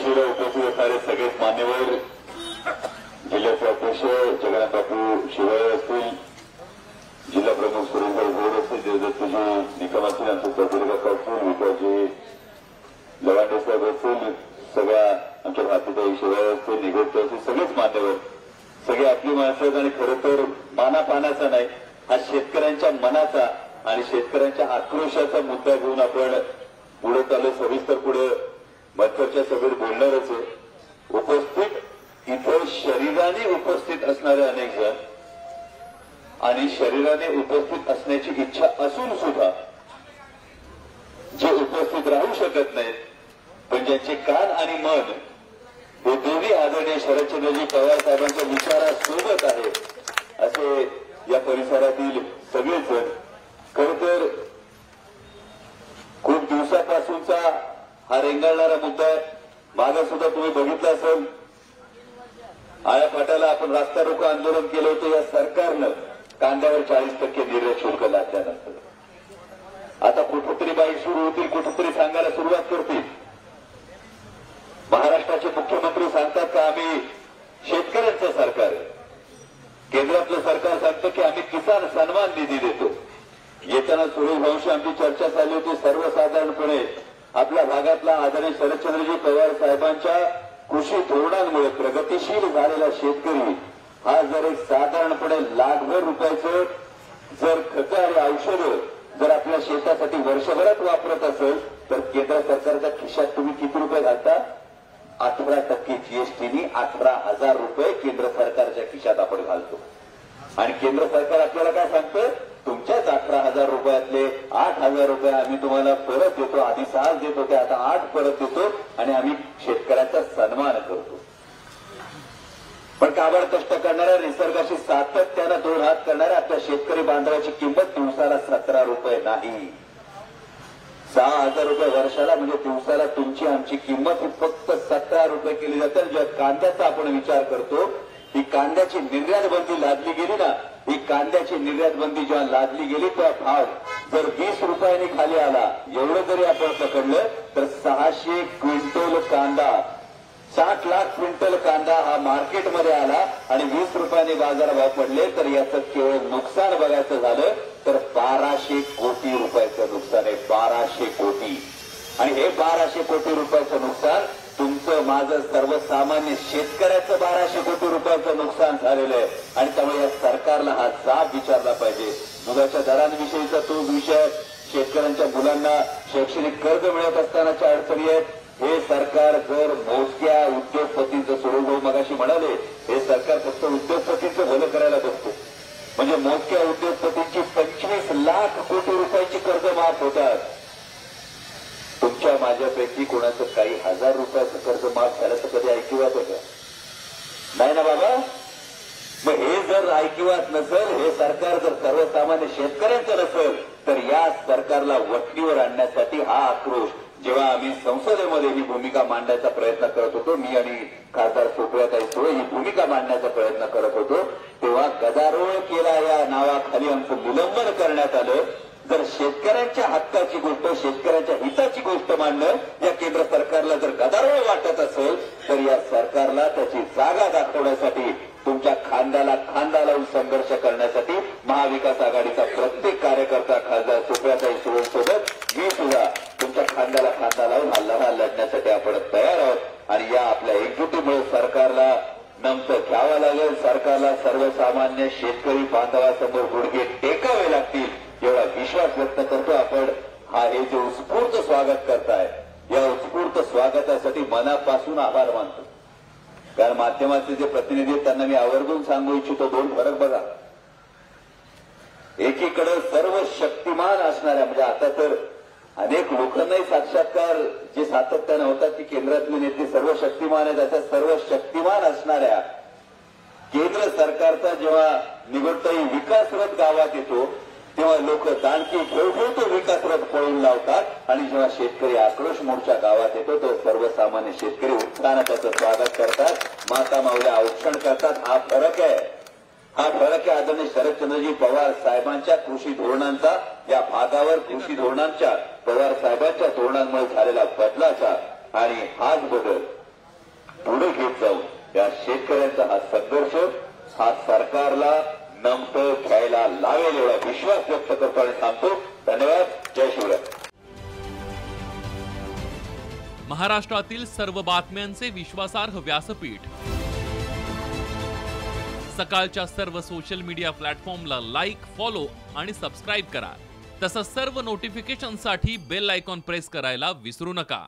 वेळेला उपस्थित असणारे सगळेच मान्यवर, जिल्ह्याचे अध्यक्ष जगन्नाथ बापू शिवाळे असतील, जिल्हा प्रमुख सुरेशभाई घोड असतील, देवदत्तजी निकम असतील, आमचे चौधरी काका असतील, विकासजी लवांडे साहेब असतील, सगळ्या आमच्या भारतीताई शिवाळे असतील, निगोडते असतील, सगळेच मान्यवर, सगळे आपली माणसं आहेत. आणि खरं तर मानापानाचा नाही, हा शेतकऱ्यांच्या मनाचा आणि शेतकऱ्यांच्या आक्रोशाचा मुद्दा घेऊन आपण पुढे चालू. सविस्तर पुढे मथरच्या सभेत बोलणारच आहे. उपस्थित इथं शरीराने उपस्थित असणारे अनेक जण आणि शरीराने उपस्थित असण्याची इच्छा असून सुद्धा जे उपस्थित राहू शकत नाहीत, पण ज्यांचे कान आणि मन हे दोन्ही आदरणीय शरदचंद्रजी पवार साहेबांच्या विचारासोबत आहे, असे या परिसरातील सगळेच जण. खरं तर खूप दिवसापासूनचा हा रेंगाळणारा मुद्दा आहे. मागे सुद्धा तुम्ही बघितलं असेल, आळ्या फाट्याला आपण रास्ता रोको आंदोलन केलं होतं. या सरकारनं कांद्यावर 40% निर्यात शुल्क लादल्यानंतर आता कुठेतरी बाई सुरू होतील, कुठेतरी सांगायला सुरुवात करतील. महाराष्ट्राचे मुख्यमंत्री सांगतात का आम्ही शेतकऱ्यांचं सरकार आहे. केंद्रातलं सरकार सांगतं की आम्ही किसान सन्मान निधी देतो. येताना सुरेशभाऊंशी आमची चर्चा झाली होती. सर्वसाधारणपणे आपल्या भागातला आदरणीय शरदचंद्रजी पवार साहेबांच्या कृषी धोरणांमुळे प्रगतीशील झालेला शेतकरी हा जर एक साधारणपणे लाखभर रुपयाचं जर खतं आणि औषधं जर आपल्या शेतासाठी वर्षभरात वापरत असेल, तर केंद्र सरकारच्या खिशात तुम्ही किती रुपये घालता? 18% जीएसटीनी 18,000 रुपये केंद्र सरकारच्या खिशात आपण घालतो. आणि केंद्र सरकार आपल्याला काय सांगतं? तुमच्याच 18,000 रुपयातले 8,000 रुपये आम्ही तुम्हाला परत देतो. आधी 6 देत होते, आता 8 परत देतो आणि आम्ही शेतकऱ्याचा सन्मान करतो. पण काबाड कष्ट करणाऱ्या, निसर्गाशी सातत्यानं 2 हात करणाऱ्या आपल्या शेतकरी बांधवाची किंमत दिवसाला 17 रुपये नाही, 6,000 रुपये वर्षाला. म्हणजे दिवसाला तुमची आमची किंमत ही फक्त 17 रुपये केली जाते. ज्या कांद्याचा आपण विचार करतो, ही कांद्याची निर्यात बंदी लादली गेली ना, ही कांद्याची निर्यात बंदी जेव्हा लादली गेली तेव्हा भाव जर 20 रुपयांनी खाली आला, एवढं जरी आपण पकडलं तर 600 क्विंटल कांदा, 60 लाख क्विंटल कांदा हा मार्केटमध्ये आला आणि 20 रुपयांनी बाजारभाव पडले, तर याचं केवळ नुकसान बघायचं झालं तर 1200 कोटी रुपयाचं नुकसान आहे. 1200 कोटी. आणि हे 1200 कोटी रुपयाचं नुकसान तुमचं माझं सर्वसामान्य शेतकऱ्याचं 1200 कोटी रुपयाचं नुकसान झालेलं आहे. आणि त्यामुळे या सरकारला हा जाब विचारला पाहिजे. दुधाच्या दरांविषयीचा तो विषय, शेतकऱ्यांच्या मुलांना शैक्षणिक कर्ज मिळत असतानाच्या अडचणी आहेत. हे सरकार जर मोजक्या उद्योगपतींचं सोडून, मगाशी म्हणाले हे सरकार फक्त उद्योगपतींचं भलं करायला बसतो. म्हणजे मोजक्या उद्योगपतींची 25 लाख कोटी रुपयाची कर्ज माफ होतात. तुमच्या माझ्यापैकी कोणाचं काही 1000 रुपयाचं कर्ज माफ झालं तर कधी ऐकिवात होतं? नाही ना बाबा. मग हे जर ऐकिवात नसेल, हे सरकार जर सर्वसामान्य शेतकऱ्यांचं नसेल, तर या सरकारला वठणीवर आणण्यासाठी हा आक्रोश जेव्हा आम्ही संसदेमध्ये ही भूमिका मांडण्याचा प्रयत्न करत होतो, मी आणि खासदार सुप्रियाताई सुळे ही भूमिका मांडण्याचा प्रयत्न करत होतो, तेव्हा गदारोळ केला या नावाखाली आमचं निलंबन करण्यात आलं. जर शेतकऱ्यांच्या हक्काची गोष्ट, शेतकऱ्यांच्या हिताची गोष्ट मांडणं या केंद्र सरकारला जर गदारोळ वाटत असेल, तर या सरकारला त्याची जागा दाखवण्यासाठी, तुमच्या खांद्याला खांदा लावून संघर्ष करण्यासाठी महाविकास आघाडीचा प्रत्येक कार्यकर्ता खासदार सुप्रियाताई सुळेंसोबत मी सुद्धा तुमच्या खांद्याला खांदा लावून हा लढा लढण्यासाठी आपण तयार आहोत. आणि या आपल्या एकजुटीमुळे सरकारला नमतं घ्यावं लागेल. सरकारला सर्वसामान्य शेतकरी बांधवासमोर गुडघे टेकावे लागतील एवढा विश्वास व्यक्त करतो आपण. हा हे जे उत्स्फूर्त स्वागत करताय, या उत्स्फूर्त स्वागतासाठी मनापासून आभार मानतो. कारण माध्यमाचे जे प्रतिनिधी आहेत त्यांना मी आवर्जून सांगू इच्छितो, 2 फरक बघा. एकीकडे सर्व शक्तिमान असणाऱ्या, म्हणजे आता तर अनेक लोकांनाही साक्षात्कार जे सातत्याने होतात की केंद्रातले नेते सर्व शक्तिमान आहेत, अशा सर्व शक्तिमान असणाऱ्या केंद्र सरकारचा जेव्हा निवडताही विकास रथ गावात येतो, तेव्हा लोक दानकी घेऊन तो विकास रथ पळून लावतात. आणि जेव्हा शेतकरी आक्रोश मोर्चा गावात येतो, तो सर्वसामान्य शेतकरी उत्साहाने त्याचं स्वागत करतात, माता माऊल्या औक्षण करतात. हा फरक आहे. हा फरक आहे आदरणीय शरदचंद्रजी पवार साहेबांच्या कृषी धोरणांचा, या भागावर कृषी धोरणांच्या, पवार साहेबांच्या धोरणांमुळे झालेला बदलाचा. आणि हाच बदल पुढे घेत जाऊ या शेतकऱ्यांचा हा संघर्ष हा सरकारला नमतं घ्यायला लावेल एवढा विश्वास व्यक्त करतो आणि थांबतो. धन्यवाद. जय शिवराय. महाराष्ट्रातील सर्व बातम्यांचे विश्वासार्ह व्यासपीठ. सकाळच्या सर्व सोशल मीडिया प्लॅटफॉर्मला लाईक, फॉलो आणि सबस्क्राईब करा. तसंच सर्व नोटिफिकेशनसाठी बेल आयकॉन प्रेस करायला विसरू नका.